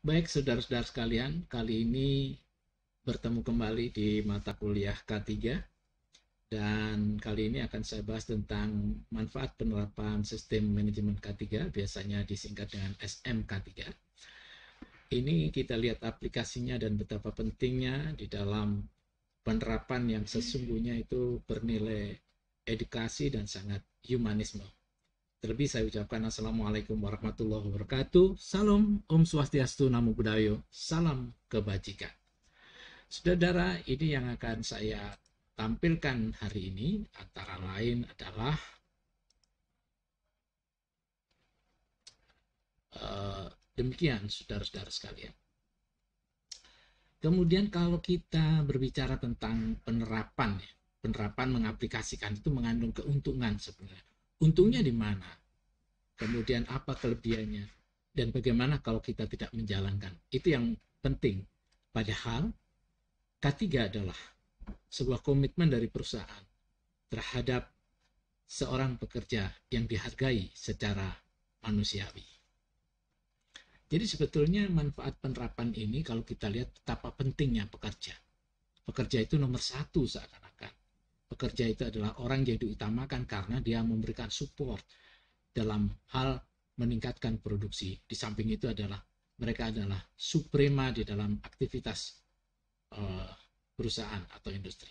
Baik, saudara-saudara sekalian, kali ini bertemu kembali di mata kuliah K3 dan kali ini akan saya bahas tentang manfaat penerapan sistem manajemen K3, biasanya disingkat dengan SMK3. Ini kita lihat aplikasinya dan betapa pentingnya di dalam penerapan yang sesungguhnya itu bernilai edukasi dan sangat humanisme. Terlebih saya ucapkan Assalamualaikum warahmatullahi wabarakatuh. Salam Om Swastiastu, Namo Buddhaya, salam kebajikan. Saudara, ini yang akan saya tampilkan hari ini antara lain adalah demikian, saudara-saudara sekalian. Kemudian kalau kita berbicara tentang penerapan, penerapan mengaplikasikan itu mengandung keuntungan sebenarnya. Untungnya di mana? Kemudian apa kelebihannya? Dan bagaimana kalau kita tidak menjalankan? Itu yang penting. Padahal K3 adalah sebuah komitmen dari perusahaan terhadap seorang pekerja yang dihargai secara manusiawi. Jadi sebetulnya manfaat penerapan ini kalau kita lihat betapa pentingnya pekerja. Pekerja itu nomor satu seakan-akan. Pekerja itu adalah orang yang diutamakan karena dia memberikan support dalam hal meningkatkan produksi. Di samping itu adalah mereka adalah suprema di dalam aktivitas perusahaan atau industri.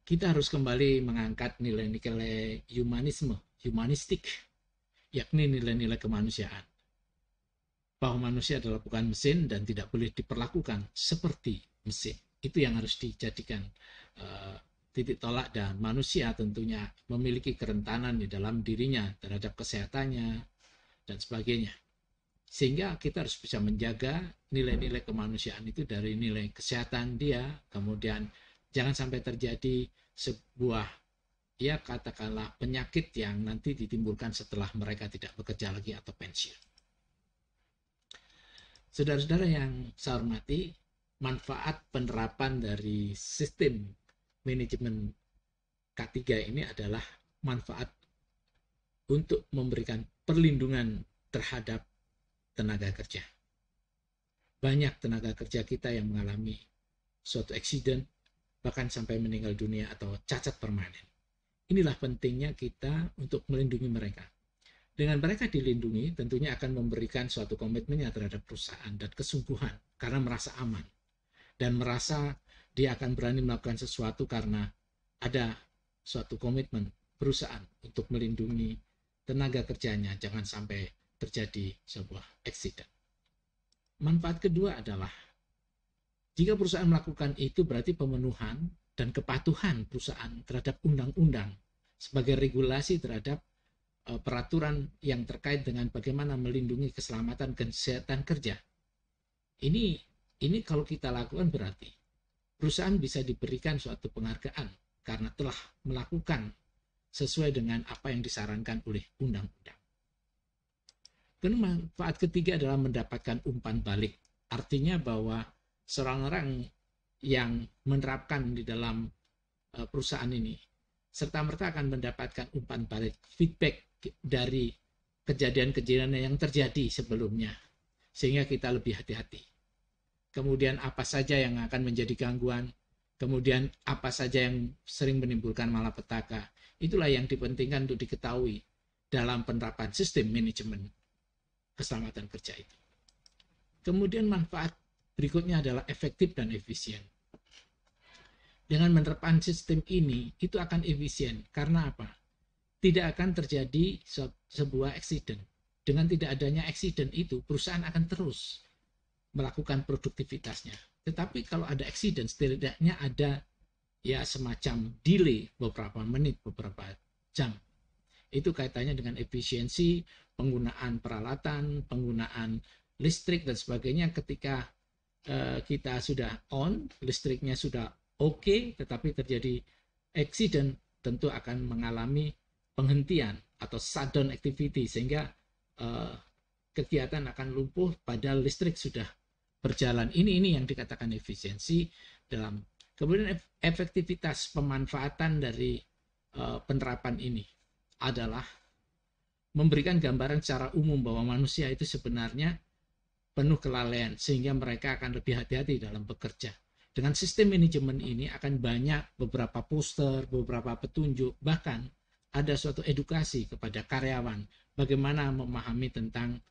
Kita harus kembali mengangkat nilai-nilai humanistik, yakni nilai-nilai kemanusiaan. Bahwa manusia adalah bukan mesin dan tidak boleh diperlakukan seperti mesin. Itu yang harus dijadikan titik tolak, dan manusia tentunya memiliki kerentanan di dalam dirinya terhadap kesehatannya dan sebagainya. Sehingga kita harus bisa menjaga nilai-nilai kemanusiaan itu dari nilai kesehatan dia, kemudian jangan sampai terjadi sebuah ya katakanlah penyakit yang nanti ditimbulkan setelah mereka tidak bekerja lagi atau pensiun. Saudara-saudara yang saya hormati, manfaat penerapan dari sistem manajemen K3 ini adalah manfaat untuk memberikan perlindungan terhadap tenaga kerja. Banyak tenaga kerja kita yang mengalami suatu accident, bahkan sampai meninggal dunia atau cacat permanen. Inilah pentingnya kita untuk melindungi mereka. Dengan mereka dilindungi, tentunya akan memberikan suatu komitmennya terhadap perusahaan dan kesungguhan karena merasa aman. Dan merasa dia akan berani melakukan sesuatu karena ada suatu komitmen perusahaan untuk melindungi tenaga kerjanya, jangan sampai terjadi sebuah accident. Manfaat kedua adalah jika perusahaan melakukan itu berarti pemenuhan dan kepatuhan perusahaan terhadap undang-undang sebagai regulasi terhadap peraturan yang terkait dengan bagaimana melindungi keselamatan dan kesehatan kerja. Ini kalau kita lakukan berarti perusahaan bisa diberikan suatu penghargaan karena telah melakukan sesuai dengan apa yang disarankan oleh undang-undang. Kemudian manfaat ketiga adalah mendapatkan umpan balik. Artinya bahwa seorang orang yang menerapkan di dalam perusahaan ini serta merta akan mendapatkan umpan balik, feedback dari kejadian-kejadian yang terjadi sebelumnya, sehingga kita lebih hati-hati. Kemudian apa saja yang akan menjadi gangguan, kemudian apa saja yang sering menimbulkan malapetaka, itulah yang dipentingkan untuk diketahui dalam penerapan sistem manajemen keselamatan kerja itu. Kemudian manfaat berikutnya adalah efektif dan efisien. Dengan menerapkan sistem ini, itu akan efisien. Karena apa? Tidak akan terjadi sebuah accident. Dengan tidak adanya accident itu, perusahaan akan terus melakukan produktivitasnya. Tetapi kalau ada accident, setidaknya ada ya semacam delay beberapa menit, beberapa jam. Itu kaitannya dengan efisiensi, penggunaan peralatan, penggunaan listrik dan sebagainya. Ketika kita sudah on, listriknya sudah oke, tetapi terjadi accident, tentu akan mengalami penghentian atau shutdown activity, sehingga kegiatan akan lumpuh padahal listrik sudah berjalan. Ini yang dikatakan efisiensi dalam. Kemudian efektivitas pemanfaatan dari penerapan ini adalah memberikan gambaran secara umum bahwa manusia itu sebenarnya penuh kelalaian, sehingga mereka akan lebih hati-hati dalam bekerja. Dengan sistem manajemen ini akan banyak beberapa poster, beberapa petunjuk, bahkan ada suatu edukasi kepada karyawan bagaimana memahami tentang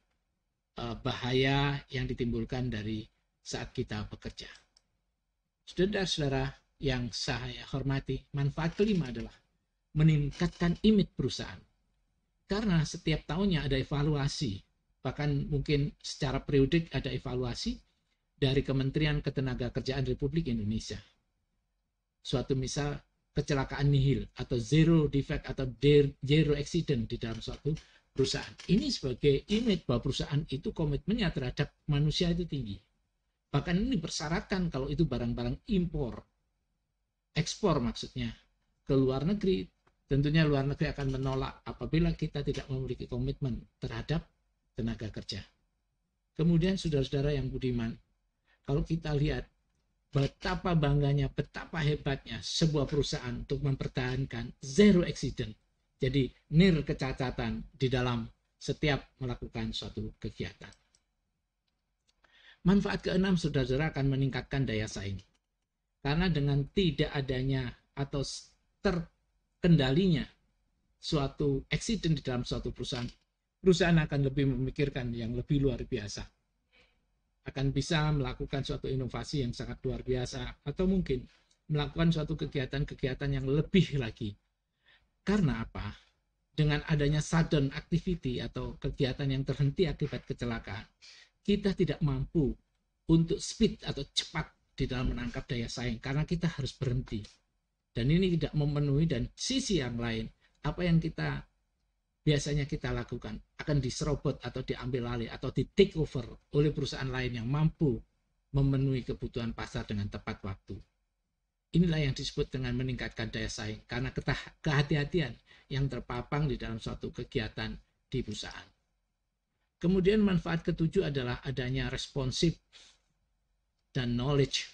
bahaya yang ditimbulkan dari saat kita bekerja. Saudara-saudara yang saya hormati, manfaat kelima adalah meningkatkan image perusahaan. Karena setiap tahunnya ada evaluasi, bahkan mungkin secara periodik ada evaluasi dari Kementerian Ketenagakerjaan Republik Indonesia. Suatu misal kecelakaan nihil atau zero defect atau zero accident di dalam suatu perusahaan. Ini sebagai image bahwa perusahaan itu komitmennya terhadap manusia itu tinggi. Bahkan ini bersyaratkan kalau itu barang-barang impor, ekspor maksudnya, ke luar negeri. Tentunya luar negeri akan menolak apabila kita tidak memiliki komitmen terhadap tenaga kerja. Kemudian saudara-saudara yang budiman, kalau kita lihat betapa bangganya, betapa hebatnya sebuah perusahaan untuk mempertahankan zero accident. Jadi nil kecacatan di dalam setiap melakukan suatu kegiatan. Manfaat keenam, saudara-saudara, akan meningkatkan daya saing. Karena dengan tidak adanya atau terkendalinya suatu accident di dalam suatu perusahaan, perusahaan akan lebih memikirkan yang lebih luar biasa. Akan bisa melakukan suatu inovasi yang sangat luar biasa, atau mungkin melakukan suatu kegiatan-kegiatan yang lebih lagi. Karena apa? Dengan adanya sudden activity atau kegiatan yang terhenti akibat kecelakaan, kita tidak mampu untuk speed atau cepat di dalam menangkap daya saing, karena kita harus berhenti. Dan ini tidak memenuhi, dan sisi yang lain, apa yang kita biasanya kita lakukan akan diserobot atau diambil alih atau di take over oleh perusahaan lain yang mampu memenuhi kebutuhan pasar dengan tepat waktu. Inilah yang disebut dengan meningkatkan daya saing, karena kehati-hatian yang terpapang di dalam suatu kegiatan di perusahaan. Kemudian manfaat ketujuh adalah adanya responsif dan knowledge.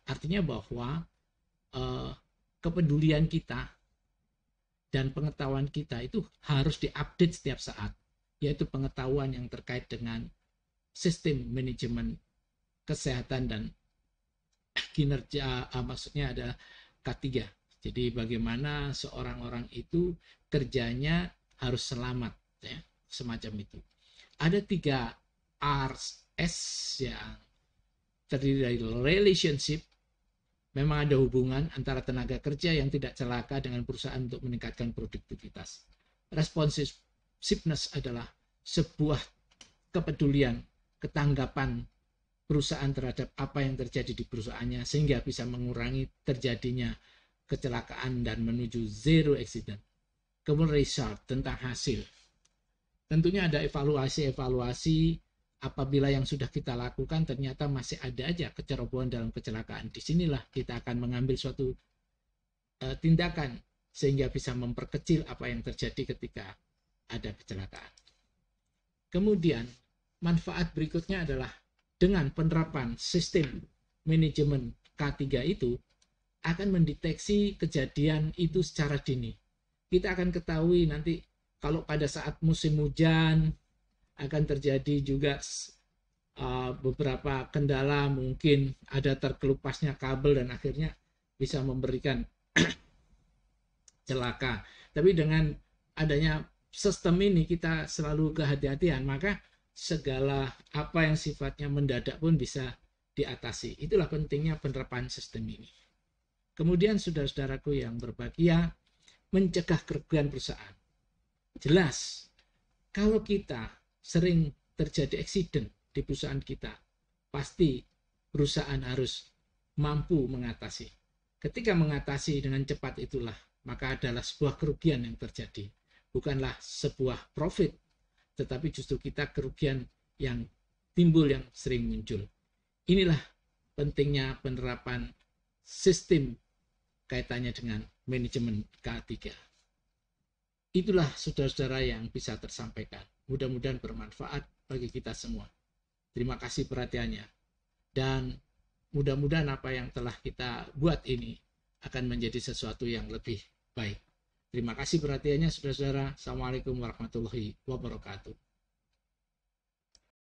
Artinya bahwa kepedulian kita dan pengetahuan kita itu harus diupdate setiap saat, yaitu pengetahuan yang terkait dengan sistem manajemen kesehatan dan kinerja, maksudnya ada K3. Jadi bagaimana seorang orang itu kerjanya harus selamat, ya, semacam itu. Ada 3 RS yang terdiri dari relationship. Memang ada hubungan antara tenaga kerja yang tidak celaka dengan perusahaan untuk meningkatkan produktivitas. Responsiveness adalah sebuah kepedulian, ketanggapan perusahaan terhadap apa yang terjadi di perusahaannya, sehingga bisa mengurangi terjadinya kecelakaan dan menuju zero accident. Kemudian result, tentang hasil. Tentunya ada evaluasi apabila yang sudah kita lakukan ternyata masih ada aja kecerobohan dalam kecelakaan. Disinilah kita akan mengambil suatu tindakan sehingga bisa memperkecil apa yang terjadi ketika ada kecelakaan. Kemudian manfaat berikutnya adalah dengan penerapan sistem manajemen K3 itu akan mendeteksi kejadian itu secara dini. Kita akan ketahui nanti kalau pada saat musim hujan akan terjadi juga beberapa kendala, mungkin ada terkelupasnya kabel dan akhirnya bisa memberikan celaka. Tapi dengan adanya sistem ini kita selalu kehati-hatian, maka segala apa yang sifatnya mendadak pun bisa diatasi. Itulah pentingnya penerapan sistem ini. Kemudian saudara-saudaraku yang berbahagia, mencegah kerugian perusahaan. Jelas, kalau kita sering terjadi accident di perusahaan kita, pasti perusahaan harus mampu mengatasi. Ketika mengatasi dengan cepat itulah, maka adalah sebuah kerugian yang terjadi. Bukanlah sebuah profit, tetapi justru kita kerugian yang timbul yang sering muncul. Inilah pentingnya penerapan sistem kaitannya dengan manajemen K3. Itulah saudara-saudara yang bisa tersampaikan. Mudah-mudahan bermanfaat bagi kita semua. Terima kasih perhatiannya. Dan mudah-mudahan apa yang telah kita buat ini akan menjadi sesuatu yang lebih baik. Terima kasih perhatiannya saudara-saudara. Assalamualaikum warahmatullahi wabarakatuh.